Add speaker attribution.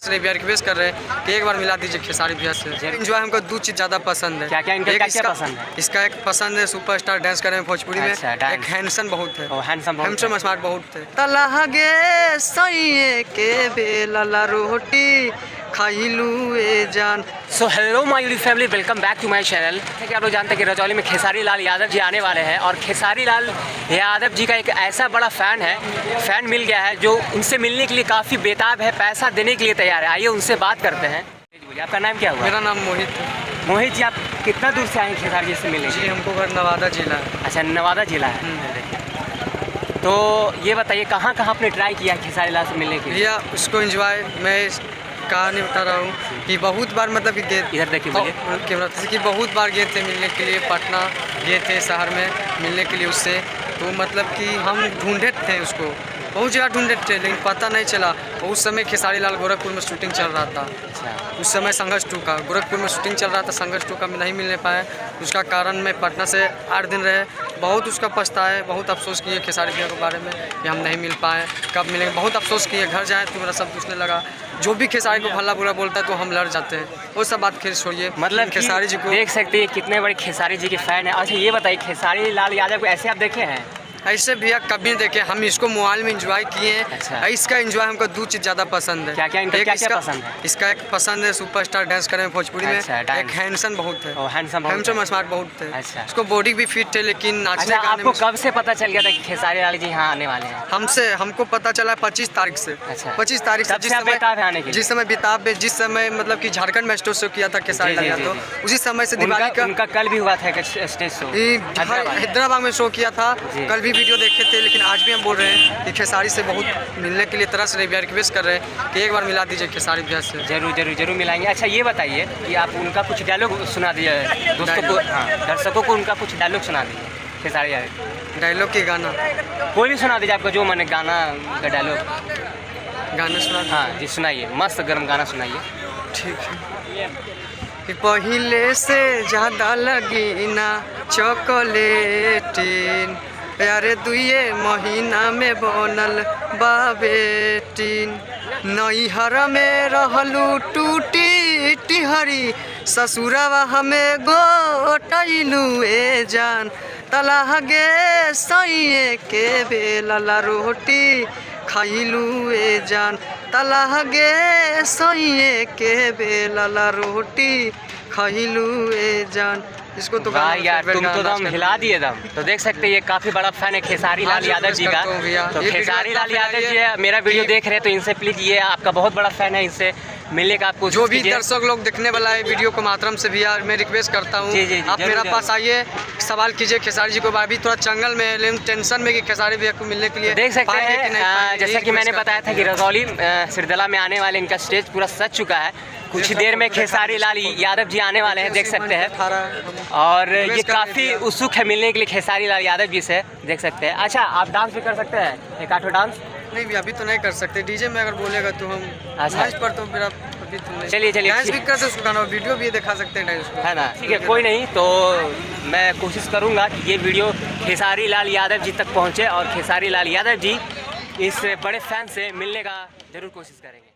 Speaker 1: Request कर रहे हैं कि एक बार मिला दीजिए खेसारी भैया से। एंजॉय हमको दो चीज़ ज़्यादा पसंद है।
Speaker 2: क्या क्या पसंद है?
Speaker 1: इसका एक पसंद है सुपरस्टार डांस करे भोजपुरी में। एक हैंडसम बहुत है, हैंडसम स्मार्ट बहुत है। तलागे सइए के बेला रोटी खाइलू ए जान।
Speaker 2: So hello my YouTube family, welcome back to my channel. कि आप लोग जानते हैं कि रजौली में खेसारी लाल यादव जी आने वाले हैं और खेसारी लाल यादव जी का एक ऐसा बड़ा फ़ैन मिल गया है जो उनसे मिलने के लिए काफ़ी बेताब है, पैसा देने के लिए तैयार है। आइए उनसे बात करते हैं। आपका नाम क्या हुआ?
Speaker 1: मेरा नाम मोहित है।
Speaker 2: मोहित जी, आप कितना दूर से आए हैं खेसारी जी से मिलने?
Speaker 1: जी हमको घर नवादा जिला है।
Speaker 2: अच्छा, नवादा जिला है। तो ये बताइए कहाँ आपने ट्राई किया खेसारी लाल से मिलने के लिए?
Speaker 1: भैया उसको एंजॉय मैं कहानी बता रहा हूँ कि बहुत बार मतलब कि
Speaker 2: इधर देखिए
Speaker 1: कैमरा कि बहुत बार गए थे मिलने के लिए, पटना गए थे शहर में मिलने के लिए उससे। तो मतलब कि हम ढूंढे थे उसको, बहुत जगह ढूंढे थे लेकिन पता नहीं चला। उस समय खेसारी लाल गोरखपुर में शूटिंग चल रहा था। उस समय संघर्ष 2 का गोरखपुर में शूटिंग चल रहा था। संघर्ष 2 का मैं नहीं मिलने पाया, उसका कारण मैं पटना से 8 दिन रहे। बहुत उसका पछताए, बहुत अफसोस किए खेसारी भैया के बारे में कि हम नहीं मिल पाए, कब मिलेंगे। बहुत अफसोस किए, घर जाए तो मेरा सब पूछने लगा। जो भी खेसारी को भला बुरा बोलता है तो हम लड़ जाते हैं। वो सब बात खेल छोड़िए,
Speaker 2: मतलब
Speaker 1: खेसारी जी को
Speaker 2: देख सकते हैं कितने बड़े खेसारी जी के फ़ैन हैं। अच्छा ये बताइए खेसारी लाल यादव को ऐसे आप देखे हैं?
Speaker 1: ऐसे भैया कभी नहीं देखे। हम इसको मोबाइल में एंजॉय किए हैं।
Speaker 2: अच्छा।
Speaker 1: इसका एंजॉय हमको दो चीज़ ज़्यादा पसंद है।
Speaker 2: क्या पसंद है?
Speaker 1: इसका एक पसंद है सुपरस्टार डांस करे भोजपुरी में। एक हैंडसम बहुत है, हैंडसम स्मार्ट बहुत है।
Speaker 2: अच्छा।
Speaker 1: उसको बॉडी भी फिट है लेकिन नाचने
Speaker 2: अच्छा, आपको कब से पता चल गया था कि खेसारी लाल जी यहाँ आने वाले हैं?
Speaker 1: हमको पता चला 25 तारीख से।
Speaker 2: अच्छा।
Speaker 1: 25 तारीख से जिस समय बेताब में जिस समय मतलब कि झारखंड में स्टेज शो किया था खेसारी लाल यादव, उसी समय से दिवाली का
Speaker 2: उनका कल भी हुआ था स्टेज शो
Speaker 1: हैदराबाद में शो किया था। कल भी वीडियो देखे थे लेकिन आज भी हम बोल रहे हैं कि खेसारी से बहुत मिलने के लिए तरह से रिक्वेस्ट कर रहे हैं कि एक बार मिला दीजिए खेसारी भैया से।
Speaker 2: जरूर मिलाएंगे। अच्छा ये बताइए कि आप उनका कुछ डायलॉग सुना दिए दोस्तों को, दर्शकों को उनका कुछ डायलॉग सुना दीजिए खेसारी यादव।
Speaker 1: डायलॉग की गाना
Speaker 2: कोई भी सुना दीजिए आपका जो मैंने गाना का डायलॉग
Speaker 1: गाना सुना।
Speaker 2: हाँ जी सुनाइए, मस्त गर्म गाना सुनाइए।
Speaker 1: ठीक है। कि पहले से ज़्यादा लगी ना चॉकलेटिन, यारे 2 महीना में बनल बाबेटिन। नैहर में रहलू टूटी टिहरी, ससुरवा हमें गोटैलू ए जान। तलागे सइए के बेला रोटी खाइलू ए जान। तलागे सइए के बेला रोटी खाइलू ए जान। इसको तो
Speaker 2: यार तुम तो दम हिला दिए दम। तो देख सकते हैं ये काफ़ी बड़ा फैन है खेसारी लाल यादव जी का। तो खेसारी लाल यादव जी मेरा वीडियो देख रहे हैं तो इनसे प्लीज़, ये आपका बहुत बड़ा फैन है, इनसे मिलने का आपको
Speaker 1: जो भी दर्शक लोग देखने वाला है वीडियो को मातरम से भी यार मैं रिक्वेस्ट करता हूँ आप मेरा पास आइए, सवाल कीजिए खेसारी जी को। अभी थोड़ा जंगल में लेकिन टेंशन में कि खेसारी भैया को मिलने के लिए
Speaker 2: देख सकते हैं। जैसा कि मैंने बताया था कि रजौली सिरदला में आने वाले इनका स्टेज पूरा सज चुका है। कुछ देर में खेसारी लाल यादव जी आने वाले हैं, देख सकते हैं। और ये काफ़ी उत्सुक है मिलने के लिए खेसारी लाल यादव जी से, देख सकते हैं। अच्छा आप डांस भी कर सकते हैं, एक आठो डांस?
Speaker 1: नहीं अभी तो नहीं कर सकते, डीजे में अगर बोलेगा तो हम डांस पर तो मेरा अभी तो नहीं।
Speaker 2: चलिए
Speaker 1: डांस भी कर सकते हैं, वीडियो भी दिखा सकते हैं डांस
Speaker 2: है ना। ठीक है कोई नहीं, तो मैं कोशिश करूँगा कि ये वीडियो खेसारी लाल यादव जी तक पहुँचे और खेसारी लाल यादव जी इस बड़े फैन से मिलने का ज़रूर कोशिश करेंगे।